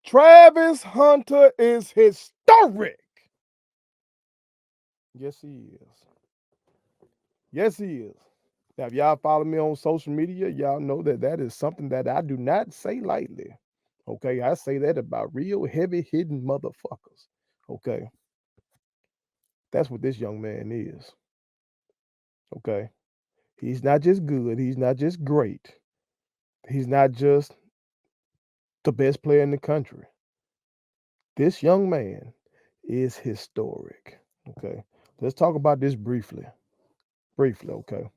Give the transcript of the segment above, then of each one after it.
Travis Hunter is historic. Yes, he is. Yes, he is. Now, if y'all follow me on social media, y'all know that that is something that I do not say lightly. Okay, I say that about real heavy hitting motherfuckers. Okay, that's what this young man is. Okay, he's not just good, he's not just great, he's not just the best player in the country. This young man is historic. Okay, let's talk about this briefly. Briefly, okay.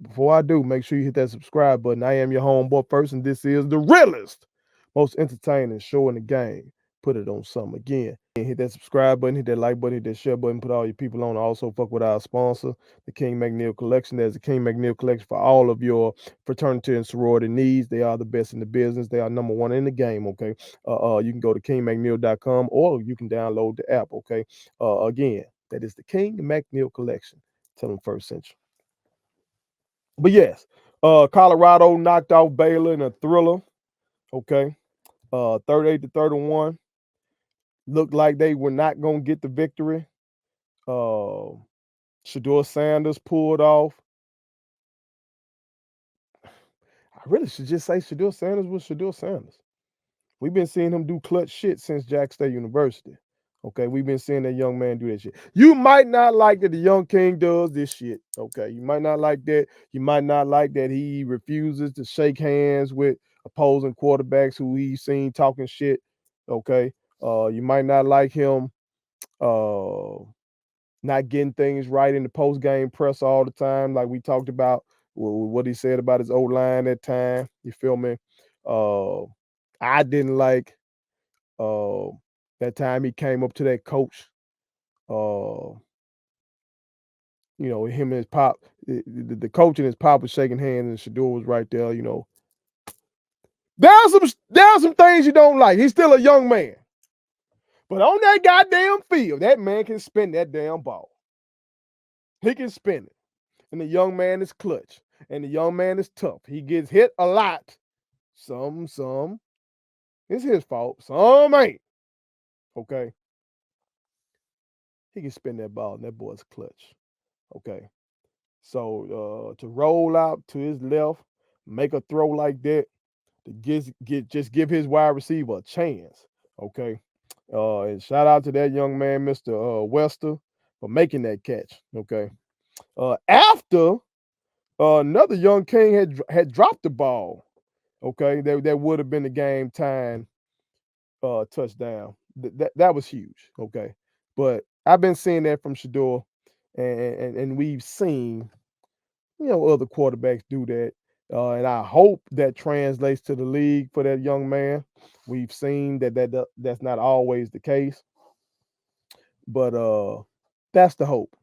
Before I do, make sure you hit that subscribe button. I am your homeboy first, and this is the realest, most entertaining show in the game. Put it on something again. Hit that subscribe button, hit that like button, hit that share button, put all your people on. Also, fuck with our sponsor, the King McNeil Collection. There's a King McNeil Collection for all of your fraternity and sorority needs. They are the best in the business. They are number one in the game, okay? You can go to kingmcneil.com or you can download the app, okay? Again, that is the King McNeil Collection. Tell them first sent you. But yes, Colorado knocked out Baylor in a thriller. Okay, 38-31. Looked like they were not gonna get the victory. Shedeur Sanders pulled off. I really should just say Shedeur Sanders was Shedeur Sanders. We've been seeing him do clutch shit since Jack State University. Okay, we've been seeing that young man do that shit. You might not like that the young king does this shit. Okay, you might not like that. You might not like that he refuses to shake hands with opposing quarterbacks who he's seen talking shit. Okay, you might not like him not getting things right in the post game press all the time, like we talked about what he said about his old line that time. You feel me? I didn't like uh, that time he came up to that coach. Uh, him and his pop, the coach and his pop was shaking hands, and Shedeur was right there. There's some things you don't like. He's still a young man, but on that goddamn field, that man can spin that damn ball. He can spin it, and the young man is clutch, and the young man is tough. He gets hit a lot. Some it's his fault. Some ain't. Okay, he can spin that ball, and that boy's clutch. Okay. So to roll out to his left, make a throw like that, to just give his wide receiver a chance. Okay. And shout out to that young man, Mr. Wester, for making that catch. Okay. After another young king had dropped the ball. Okay, that would have been the game time touchdown. That was huge. Okay. But I've been seeing that from Shedeur, and we've seen other quarterbacks do that. And I hope that translates to the league for that young man. We've seen that's not always the case, but that's the hope.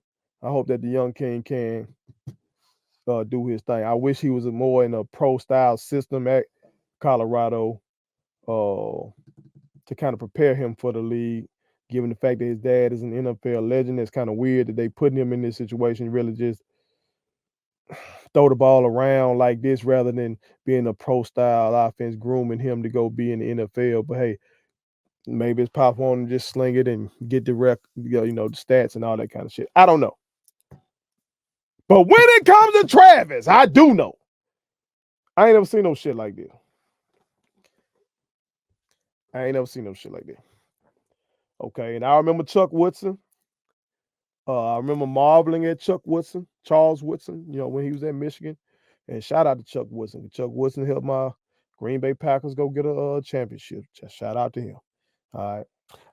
I hope that the young king can do his thing. I wish he was more in a pro style system at Colorado to kind of prepare him for the league. Given the fact that his dad is an NFL legend, it's kind of weird that they putting him in this situation. Really, just throw the ball around like this rather than being a pro style offense, grooming him to go be in the NFL. But hey, maybe his pop want to just sling it and get the the stats and all that kind of shit. I don't know. But when it comes to Travis, I do know. I ain't never seen no shit like this. I ain't never seen no shit like that. Okay, and I remember Chuck Woodson. I remember marveling at Chuck Woodson, Charles Woodson, when he was at Michigan. And shout out to Chuck Woodson. Chuck Woodson helped my Green Bay Packers go get a championship. Just shout out to him. All right.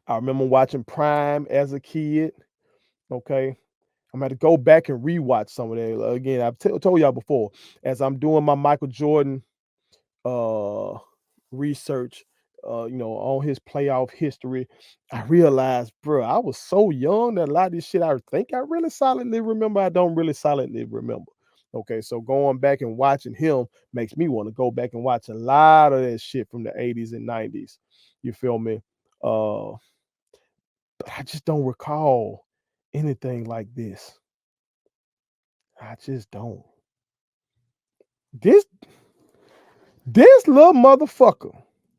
I remember watching Prime as a kid. Okay. I'm going to go back and rewatch some of that. Again, I've told y'all before, as I'm doing my Michael Jordan research, on his playoff history, I realized, bro, I was so young that a lot of this shit I think I really solidly remember. I don't really solidly remember. Okay, so going back and watching him makes me want to go back and watch a lot of that shit from the 80s and 90s. You feel me? But I just don't recall anything like this. I just don't. This little motherfucker,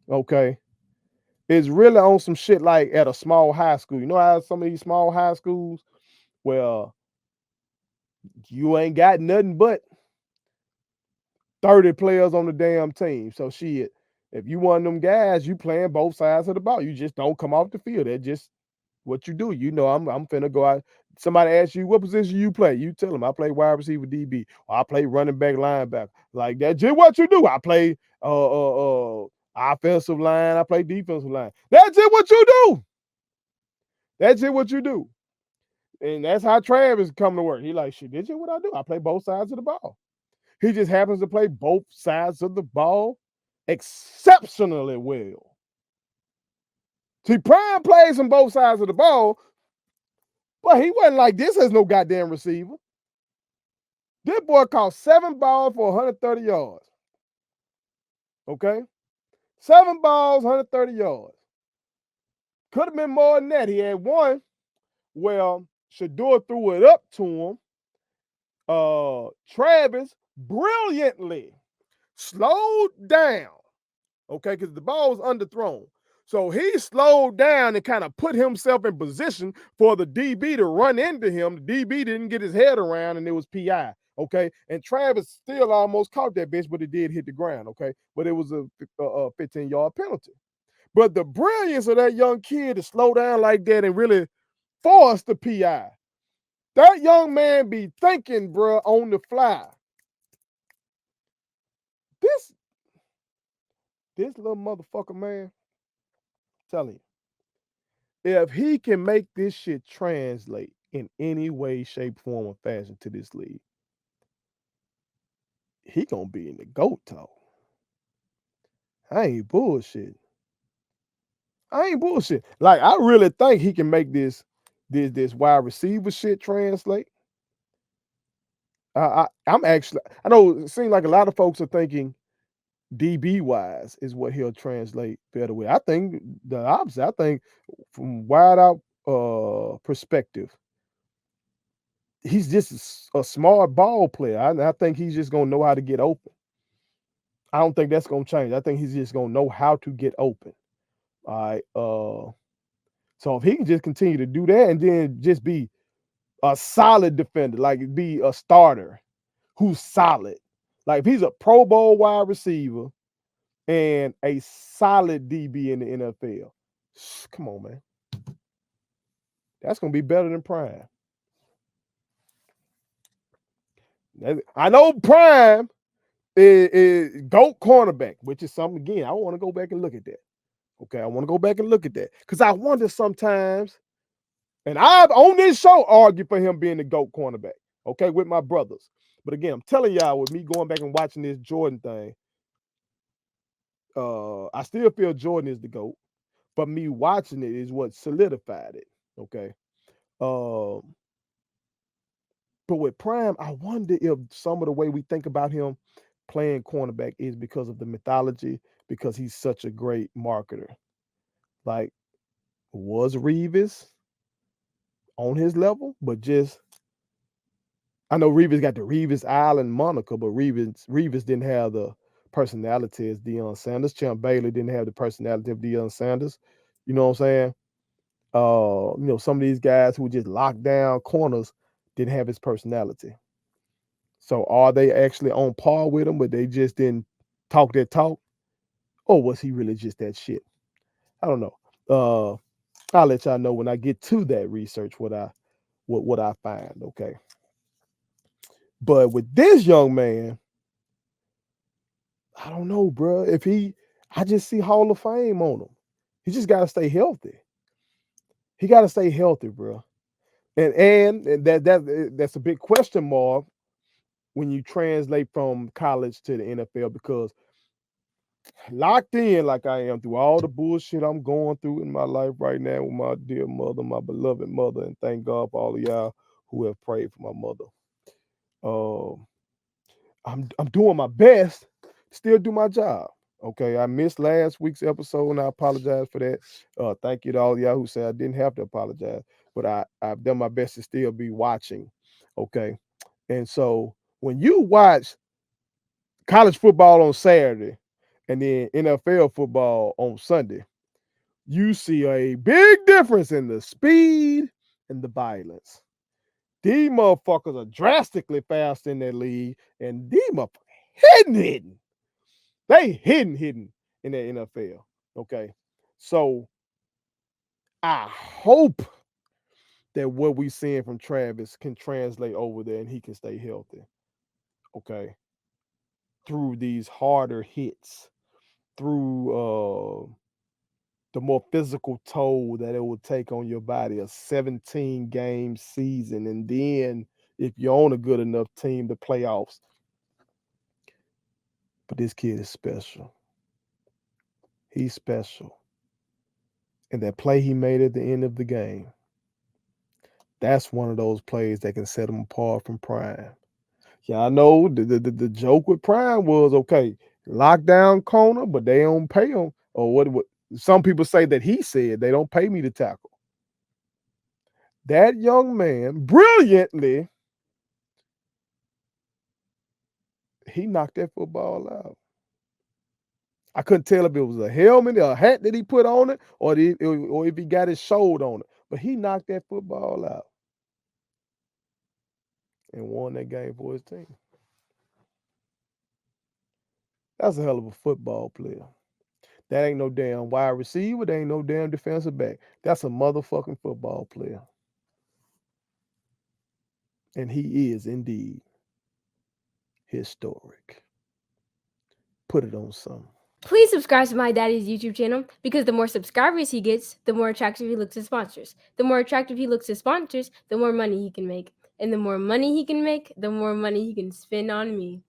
okay, is really on some shit like at a small high school. You know how some of these small high schools, well, you ain't got nothing but 30 players on the damn team. So shit, if you one of them guys, you playing both sides of the ball. You just don't come off the field. That's just what you do. You know, I'm finna go out. Somebody asks you what position you play. You tell them I play wide receiver DB, or I play running back linebacker. Like that's just what you do. I play offensive line, I play defensive line. That's it what you do. That's it what you do. And that's how Travis come to work. He like, shit, did you what I do? I play both sides of the ball. He just happens to play both sides of the ball exceptionally well. See, Prime plays on both sides of the ball, but he wasn't like this as no goddamn receiver. This boy caught 7 balls for 130 yards. Okay? 7 balls, 130 yards. Could have been more than that. He had one. Well, Shedeur threw it up to him. Travis brilliantly slowed down. Okay, because the ball was underthrown. So he slowed down and kind of put himself in position for the DB to run into him. The DB didn't get his head around, and it was PI. Okay, and Travis still almost caught that bitch, but it did hit the ground. Okay, but it was a 15-yard penalty. But the brilliance of that young kid to slow down like that and really force the PI. That young man be thinking, bro, on the fly. This little motherfucker, man, telling you, if he can make this shit translate in any way, shape, form, or fashion to this league, he gonna be in the GOAT talk. I ain't bullshit. Like, I really think he can make this wide receiver shit translate. I'm actually, I know it seems like a lot of folks are thinking DB wise is what he'll translate better with. I think the opposite. I think from wide out perspective, he's just a smart ball player. I think he's just gonna know how to get open. I don't think that's gonna change. I think he's just gonna know how to get open. All right. So if he can just continue to do that and then just be a solid defender, like be a starter who's solid. Like if he's a Pro Bowl wide receiver and a solid DB in the NFL, come on, man. That's gonna be better than Prime. I know Prime is GOAT cornerback, which is something, again, I want to go back and look at that. Okay, I want to go back and look at that because I wonder sometimes, and I've on this show argued for him being the GOAT cornerback, okay, with my brothers. But again, I'm telling y'all, with me going back and watching this Jordan thing, I still feel Jordan is the GOAT, but me watching it is what solidified it, okay? But with Prime, I wonder if some of the way we think about him playing cornerback is because of the mythology, because he's such a great marketer. Like, was Reeves on his level? But just, I know Reeves got the Reeves Island moniker, but Reeves didn't have the personality as Deion Sanders. Champ Baylor didn't have the personality of Deion Sanders. You know what I'm saying? Some of these guys who just locked down corners didn't have his personality. So are they actually on par with him, but they just didn't talk that talk? Or was he really just that shit? I don't know. I'll let y'all know when I get to that research what I find, okay? But with this young man, I don't know, bro. I just see Hall of Fame on him. He just got to stay healthy. He got to stay healthy, bro. And that's a big question mark when you translate from college to the NFL, because locked in like I am through all the bullshit I'm going through in my life right now with my dear mother, my beloved mother, and thank God for all of y'all who have prayed for my mother. I'm doing my best to still do my job. Okay, I missed last week's episode and I apologize for that. Thank you to all y'all who said I didn't have to apologize, but I've done my best to still be watching. Okay, and so when you watch college football on Saturday and then NFL football on Sunday, you see a big difference in the speed and the violence. These motherfuckers are drastically fast in that league, and these motherfuckers hitting. They hitting in the NFL. Okay. So I hope that what we seeing from Travis can translate over there and he can stay healthy. Okay. Through these harder hits, through the more physical toll that it will take on your body, a 17 game season. And then if you're on a good enough team, the playoffs. But this kid is special. He's special. And that play he made at the end of the game, that's one of those plays that can set him apart from Prime. Yeah, I know the joke with Prime was, okay, lockdown corner, but they don't pay him. Or what some people say that he said, they don't pay me to tackle. That young man, brilliantly, he knocked that football out. I couldn't tell if it was a helmet or a hat that he put on it, or if he got his shoulder on it. But he knocked that football out and won that game for his team. That's a hell of a football player. That ain't no damn wide receiver. That ain't no damn defensive back. That's a motherfucking football player. And he is indeed historic. Put it on some. Please subscribe to my daddy's YouTube channel because the more subscribers he gets, the more attractive he looks to sponsors. The more attractive he looks to sponsors, the more money he can make. And the more money he can make, the more money he can spend on me.